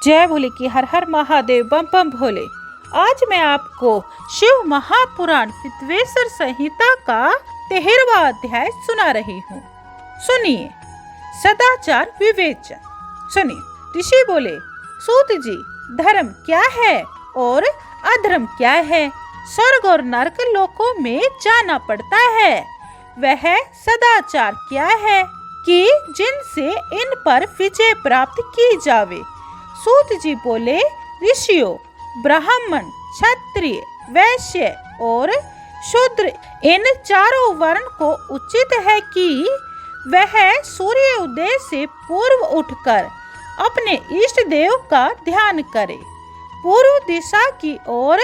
जय भोले की हर हर महादेव बम बम भोले। आज मैं आपको शिव महापुराण विद्वेश्वर संहिता का 13वां अध्याय सुना रही हूँ। सुनिए। सदाचार विवेचन। सुनिए। ऋषि बोले, सूत जी, धर्म क्या है और अधर्म क्या है? स्वर्ग और नरक लोकों में जाना पड़ता है। वह सदाचार क्या है कि जिनसे इन पर विजय प्राप्त की जावे? सूत जी बोले, ऋषियों, ब्राह्मण, क्षत्रिय, वैश्य और शूद्र, इन चारों वर्ण को उचित है कि वह सूर्य उदय से पूर्व उठकर अपने इष्ट देव का ध्यान करे। पूर्व दिशा की ओर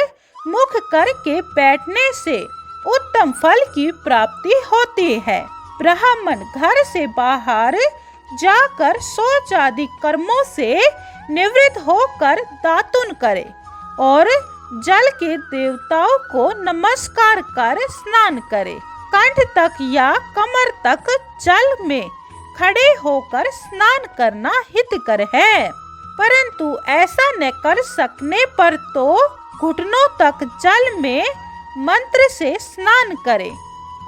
मुख करके बैठने से उत्तम फल की प्राप्ति होती है। ब्राह्मण घर से बाहर जाकर शौच आदि कर्मों से निवृत्त होकर दातुन करे और जल के देवताओं को नमस्कार कर स्नान करे। कंठ तक या कमर तक जल में खड़े होकर स्नान करना हितकर है, परंतु ऐसा न कर सकने पर तो घुटनों तक जल में मंत्र से स्नान करे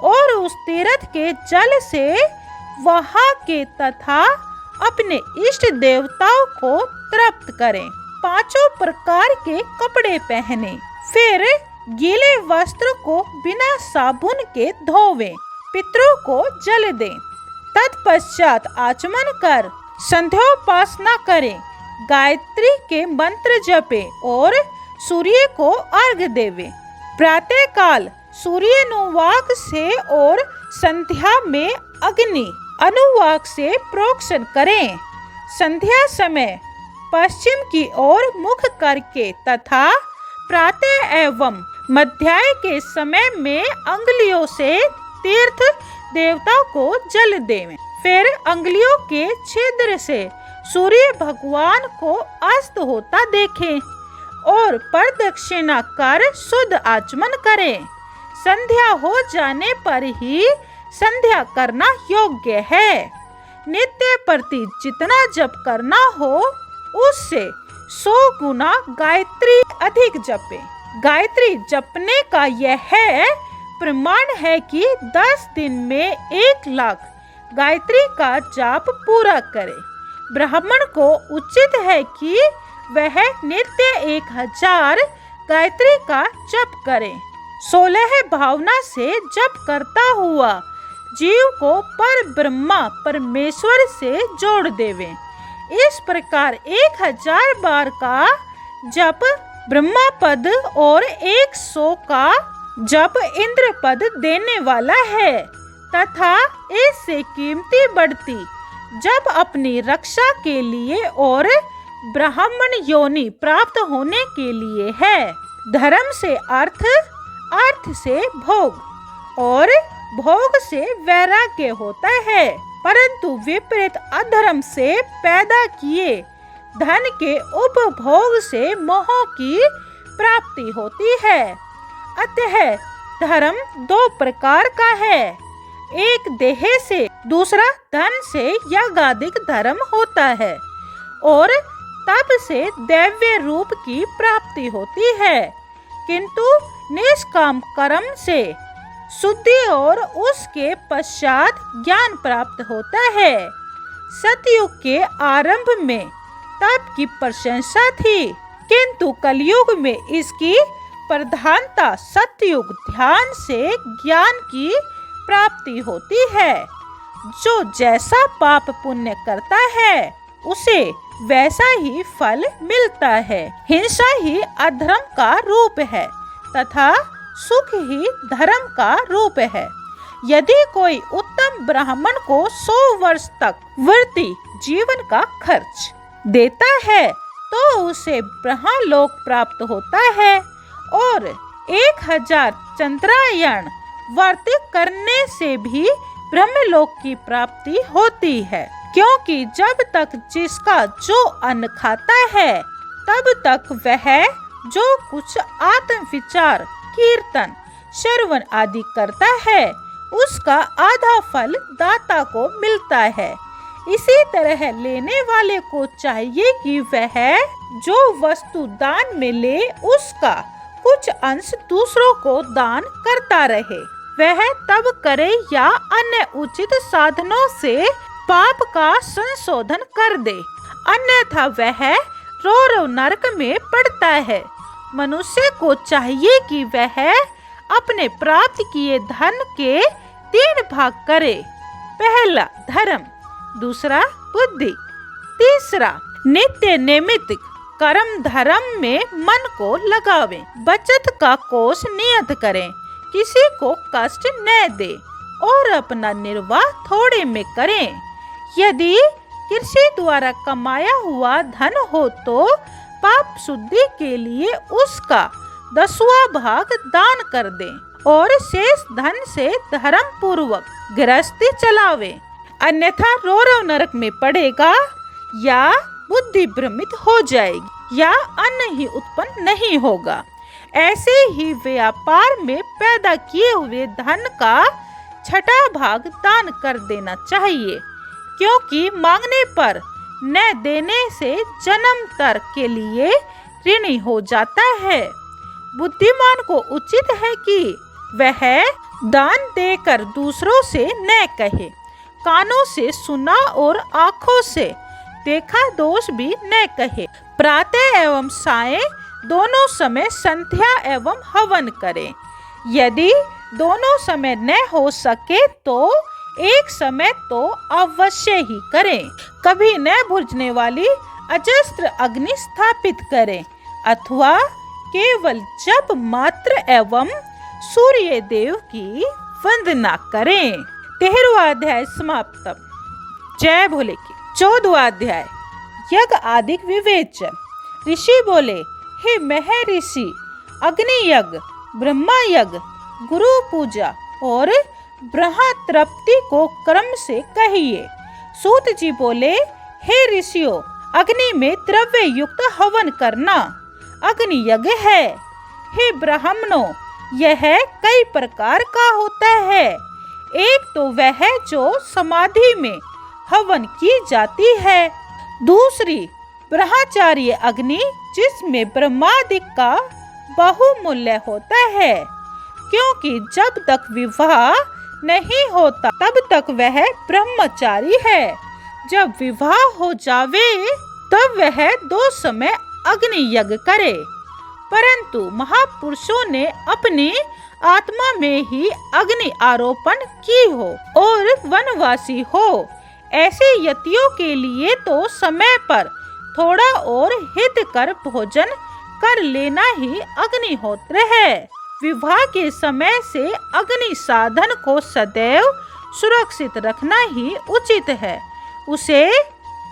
और उस तीर्थ के जल से वहां के तथा अपने इष्ट देवताओं को तृप्त करें। पांचों प्रकार के कपड़े पहने, फिर गीले वस्त्र को बिना साबुन के धोवें, पितरों को जल दें। तत्पश्चात आचमन कर संध्योपासना करें, गायत्री के मंत्र जपे और सूर्य को अर्घ्य देवे। प्रातः काल सूर्यानुवाक से और संध्या में अग्नि अनुवाक से प्रोक्षण करें। संध्या समय पश्चिम की ओर मुख करके तथा प्रातः एवं मध्याह्न के समय में अंगुलियों से तीर्थ देवता को जल देवें। फिर अंगुलियों के छिद्र से सूर्य भगवान को अस्त होता देखें और प्रदक्षिणा कर शुद्ध आचमन करें। संध्या हो जाने पर ही संध्या करना योग्य है। नित्य प्रति जितना जप करना हो उससे 100 गुना गायत्री अधिक जपे। गायत्री जपने का यह प्रमाण है कि 10 दिन में 1 लाख गायत्री का जाप पूरा करे। ब्राह्मण को उचित है कि वह नित्य 1000 गायत्री का जप करे। 16 भावना से जप करता हुआ जीव को पर ब्रह्मा परमेश्वर से जोड़ देवे। इस प्रकार 1000 बार का जप ब्रह्मा पद और 100 का जप इंद्र पद देने वाला है तथा इससे कीमती बढ़ती जब अपनी रक्षा के लिए और ब्राह्मण योनि प्राप्त होने के लिए है। धर्म से अर्थ, अर्थ से भोग और भोग से वैराग्य होता है, परंतु विपरीत अधर्म से पैदा किए धन के उपभोग से मोह की प्राप्ति होती है। अतः धर्म 2 प्रकार का है, एक देह से, दूसरा धन से यागादिक धर्म होता है और तप से दैव्य रूप की प्राप्ति होती है, किंतु निष्काम कर्म से शुद्धि और उसके पश्चात ज्ञान प्राप्त होता है। सतयुग के आरंभ में तप की प्रशंसा थी, किंतु कलयुग में इसकी प्रधानता सतयुग ध्यान से ज्ञान की प्राप्ति होती है। जो जैसा पाप पुण्य करता है उसे वैसा ही फल मिलता है। हिंसा ही अधर्म का रूप है तथा सुख ही धर्म का रूप है। यदि कोई उत्तम ब्राह्मण को 100 वर्ष तक वर्ती जीवन का खर्च देता है तो उसे ब्रह्मलोक प्राप्त होता है और 1000 चंद्रायण व्रत करने से भी ब्रह्मलोक की प्राप्ति होती है, क्योंकि जब तक जिसका जो अन्न खाता है तब तक वह जो कुछ आत्म विचार, कीर्तन, श्रवण आदि करता है उसका आधा फल दाता को मिलता है। इसी तरह लेने वाले को चाहिए कि वह जो वस्तु दान में ले उसका कुछ अंश दूसरों को दान करता रहे। वह तब करे या अन्य उचित साधनों से पाप का संशोधन कर दे, अन्यथा वह रो नरक में पड़ता है। मनुष्य को चाहिए कि वह अपने प्राप्त किए धन के 3 भाग करे। पहला धर्म, दूसरा बुद्धि, तीसरा नित्य नैमित्तिक कर्म धर्म में मन को लगावे। बचत का कोष नियत करें, किसी को कष्ट न दे और अपना निर्वाह थोड़े में करें। यदि कृषि द्वारा कमाया हुआ धन हो तो पाप शुद्धि के लिए उसका 10वां भाग दान कर दें और शेष धन से धर्म पूर्वक गृहस्थी चलावे, अन्यथा रो नरक में पड़ेगा या बुद्धि भ्रमित हो जाएगी या अन्न ही उत्पन्न नहीं होगा। ऐसे ही व्यापार में पैदा किए हुए धन का 6वां भाग दान कर देना चाहिए, क्योंकि मांगने पर न देने से जन्मतर के लिए ऋणी हो जाता है। बुद्धिमान को उचित है कि वह दान देकर दूसरों से न कहे, कानों से सुना और आँखों से देखा दोष भी न कहे। प्रातः एवं सायं दोनों समय संध्या एवं हवन करें। यदि दोनों समय न हो सके तो एक समय तो अवश्य ही करें। कभी न बुझने वाली अजस्त्र अग्नि स्थापित करें अथवा केवल जप मात्र एवं सूर्य देव की वंदना करें। 13वां अध्याय समाप्त। जय भोले की। 14वां अध्याय यज्ञ आदि विवेचन। ऋषि बोले, हे महर्षि, अग्नि यज्ञ, ब्रह्मा यज्ञ, गुरु पूजा और ब्रह्मा तृप्ति को क्रम से कहिए। सूत जी बोले, हे ऋषियों, अग्नि में द्रव्य युक्त हवन करना अग्नि यज्ञ है। हे ब्राह्मणों, यह कई प्रकार का होता है। एक तो वह जो समाधि में हवन की जाती है, दूसरी ब्रह्मचार्य अग्नि जिसमें ब्रह्मादि का बहुमूल्य होता है, क्योंकि जब तक विवाह नहीं होता तब तक वह ब्रह्मचारी है। जब विवाह हो जावे तब वह 2 समय अग्नि यज्ञ करे। परंतु महापुरुषों ने अपनी आत्मा में ही अग्नि आरोपण की हो और वनवासी हो, ऐसे यतियों के लिए तो समय पर थोड़ा और हित कर भोजन कर लेना ही अग्निहोत्र है। विवाह के समय से अग्नि साधन को सदैव सुरक्षित रखना ही उचित है। उसे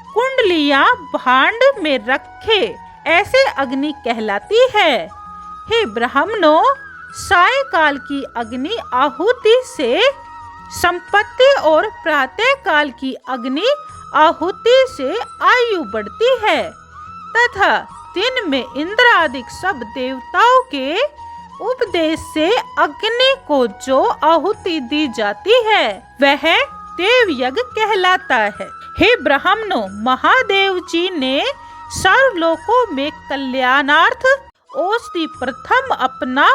कुंडलियां भांड में रखे, ऐसे अग्नि कहलाती है। हे ब्राह्मणों, सायंकाल की अग्नि आहुति से संपत्ति और प्रातः काल की अग्नि आहुति से आयु बढ़ती है तथा दिन में इंद्र आदि सब देवताओं के उपदेश से अग्नि को जो आहुति दी जाती है वह देव यज्ञ कहलाता है। हे ब्राह्मणों, महादेव जी ने सर्वलोकों में कल्याणार्थ औषधि प्रथम अपना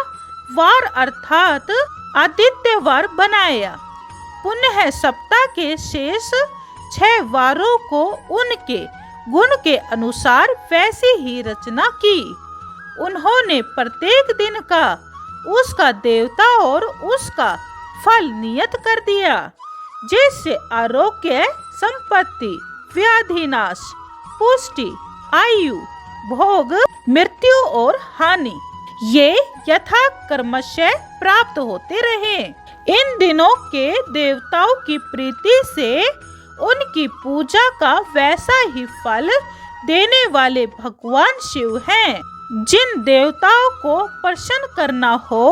वार अर्थात आदित्यवार बनाया। पुनः सप्ताह के शेष 6 वारों को उनके गुण के अनुसार वैसी ही रचना की। उन्होंने प्रत्येक दिन का उसका देवता और उसका फल नियत कर दिया, जिससे आरोग्य, संपत्ति, व्याधिनाश, पुष्टि, आयु, भोग, मृत्यु और हानि ये यथा कर्मशः प्राप्त होते रहे। इन दिनों के देवताओं की प्रीति से उनकी पूजा का वैसा ही फल देने वाले भगवान शिव हैं। जिन देवताओं को प्रसन्न करना हो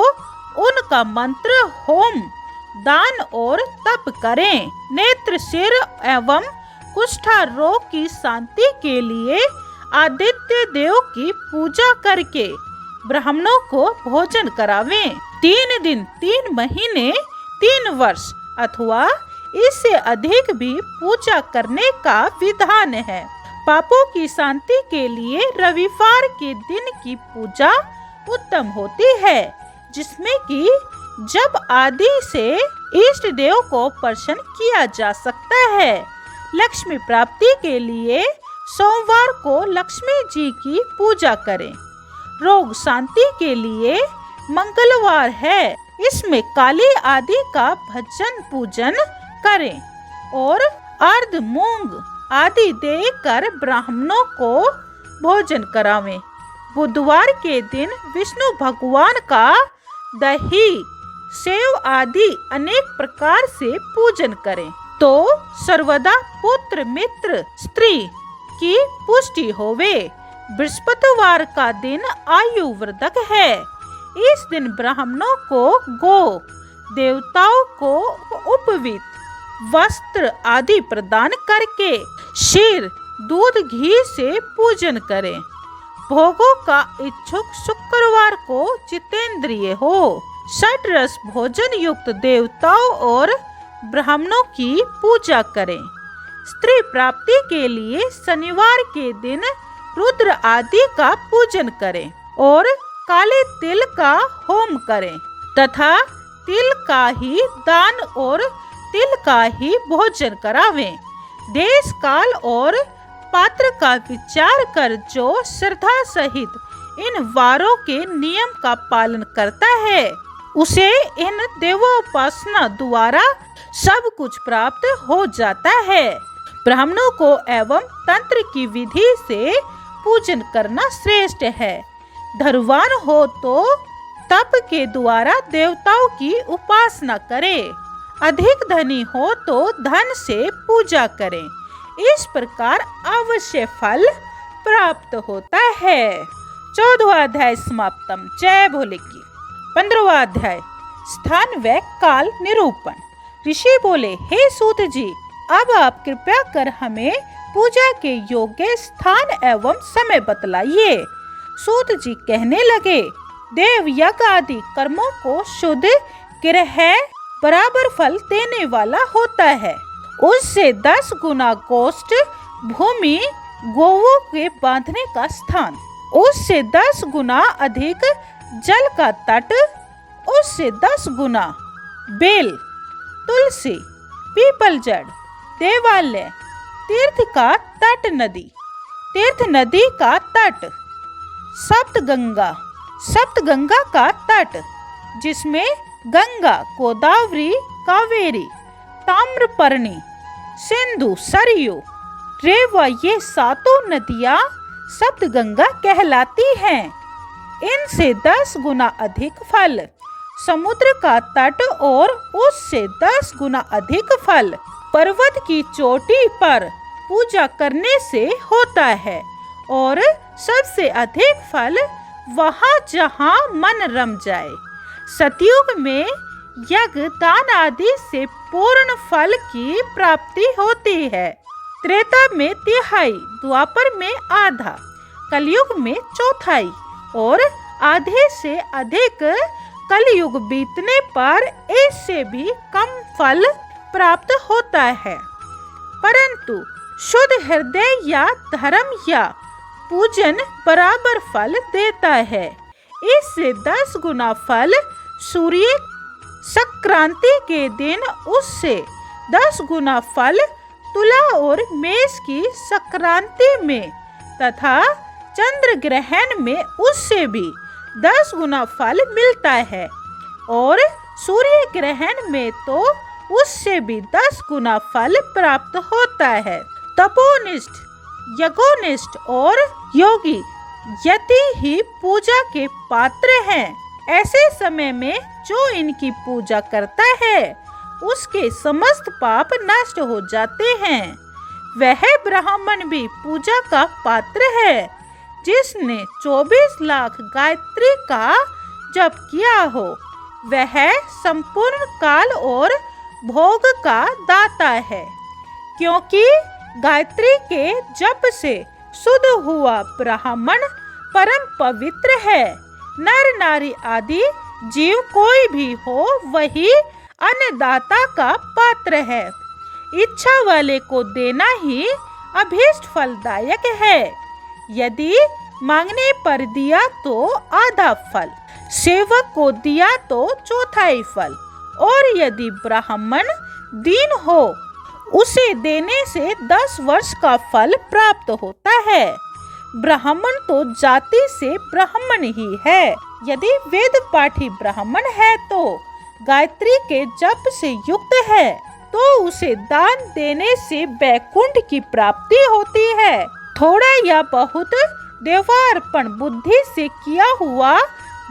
उनका मंत्र, होम, दान और तप करें। नेत्र, सिर एवं कुष्ठा रोग की शांति के लिए आदित्य देव की पूजा करके ब्राह्मणों को भोजन करावें। 3 दिन, 3 महीने, 3 वर्ष अथवा इससे अधिक भी पूजा करने का विधान है। पापों की शांति के लिए रविवार के दिन की पूजा उत्तम होती है, जिसमें कि जब आदि से इष्ट देव को प्रसन्न किया जा सकता है। लक्ष्मी प्राप्ति के लिए सोमवार को लक्ष्मी जी की पूजा करें। रोग शांति के लिए मंगलवार है, इसमें काली आदि का भजन पूजन करें और अर्ध मूंग आदि देकर ब्राह्मणों को भोजन करावें। बुधवार के दिन विष्णु भगवान का दही, सेव आदि अनेक प्रकार से पूजन करें तो सर्वदा पुत्र मित्र स्त्री की पुष्टि होवे। बृहस्पतिवार का दिन आयु वर्धक है। इस दिन ब्राह्मणों को गो देवताओं को उपवीत वस्त्र आदि प्रदान करके क्षीर दूध घी से पूजन करें। भोगों का इच्छुक शुक्रवार को जितेंद्रिय हो षट रस भोजन युक्त देवताओं और ब्राह्मणों की पूजा करें। स्त्री प्राप्ति के लिए शनिवार के दिन रुद्र आदि का पूजन करें और काले तिल का होम करें तथा तिल का ही दान और तिल का ही भोजन करावें। देश काल और पात्र का विचार कर जो श्रद्धा सहित इन वारों के नियम का पालन करता है उसे इन देवोपासना द्वारा सब कुछ प्राप्त हो जाता है। ब्राह्मणों को एवं तंत्र की विधि से पूजन करना श्रेष्ठ है। धनवान हो तो तप के द्वारा देवताओं की उपासना करें। अधिक धनी हो तो धन से पूजा करें। इस प्रकार अवश्य फल प्राप्त होता है। 14वां अध्याय समाप्तम। जय भोले की। 15वां अध्याय स्थान व काल निरूपण। ऋषि बोले, हे सूत जी, अब आप कृपया कर हमें पूजा के योग्य स्थान एवं समय बतलाइए। सूत जी कहने लगे, देव यज्ञ आदि कर्मों को शुद्ध ग्रह बराबर फल देने वाला होता है। उससे 10 गुना गोष्ठ भूमि गोवों के बांधने का स्थान, उससे 10 गुना अधिक जल का तट, उससे 10 गुना बेल, तुलसी, पीपल जड़, देवालय, तीर्थ का तट नदी, तीर्थ नदी का तट, सप्त गंगा का तट, जिसमें गंगा, गोदावरी, कावेरी, ताम्रपर्णी, सिंधु, सरयू, रेवा ये 7 नदियां सप्त गंगा कहलाती हैं। इनसे 10 गुना अधिक फल समुद्र का तट और उससे 10 गुना अधिक फल पर्वत की चोटी पर पूजा करने से होता है और सबसे अधिक फल वहाँ जहाँ मन रम जाए। सतयुग में यज्ञ दान आदि से पूर्ण फल की प्राप्ति होती है। त्रेता में तिहाई, द्वापर में आधा, कलयुग में चौथाई और आधे से अधिक कलयुग बीतने पर इससे भी कम फल प्राप्त होता है। परंतु शुद्ध हृदय या धर्म या पूजन बराबर फल देता है। इससे 10 गुना फल सूर्य संक्रांति के दिन, उससे 10 गुना फल तुला और मेष की संक्रांति में तथा चंद्र ग्रहण में उससे भी 10 गुना फल मिलता है और सूर्य ग्रहण में तो उससे भी 10 गुना फल प्राप्त होता है। तपोनिष्ठ, यज्ञोनिष्ठ और योगी यति ही पूजा के पात्र हैं। ऐसे समय में जो इनकी पूजा करता है उसके समस्त पाप नष्ट हो जाते हैं। वह ब्राह्मण भी पूजा का पात्र है जिसने 24 लाख गायत्री का जप किया हो। वह संपूर्ण काल और भोग का दाता है, क्योंकि गायत्री के जप से शुद्ध हुआ ब्राह्मण परम पवित्र है। नर नारी आदि जीव कोई भी हो, वही अन्नदाता का पात्र है। इच्छा वाले को देना ही अभीष्ट फलदायक है। यदि मांगने पर दिया तो आधा फल, सेवक को दिया तो चौथाई फल, और यदि ब्राह्मण दीन हो उसे देने से 10 वर्ष का फल प्राप्त होता है। ब्राह्मण तो जाति से ब्राह्मण ही है। यदि वेद पाठी ब्राह्मण है तो गायत्री के जप से युक्त है तो उसे दान देने से वैकुंठ की प्राप्ति होती है। थोड़ा या बहुत देवार्पण बुद्धि से किया हुआ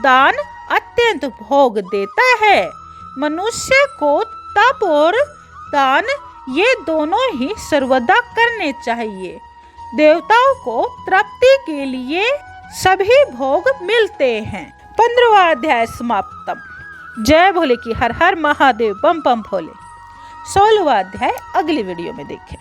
दान अत्यंत भोग देता है। मनुष्य को तप और दान ये दोनों ही सर्वदा करने चाहिए। देवताओं को तृप्ति के लिए सभी भोग मिलते हैं। 15वां अध्याय समाप्तम। जय भोले की हर हर महादेव बम बम भोले। 16वां अध्याय अगली वीडियो में देखें।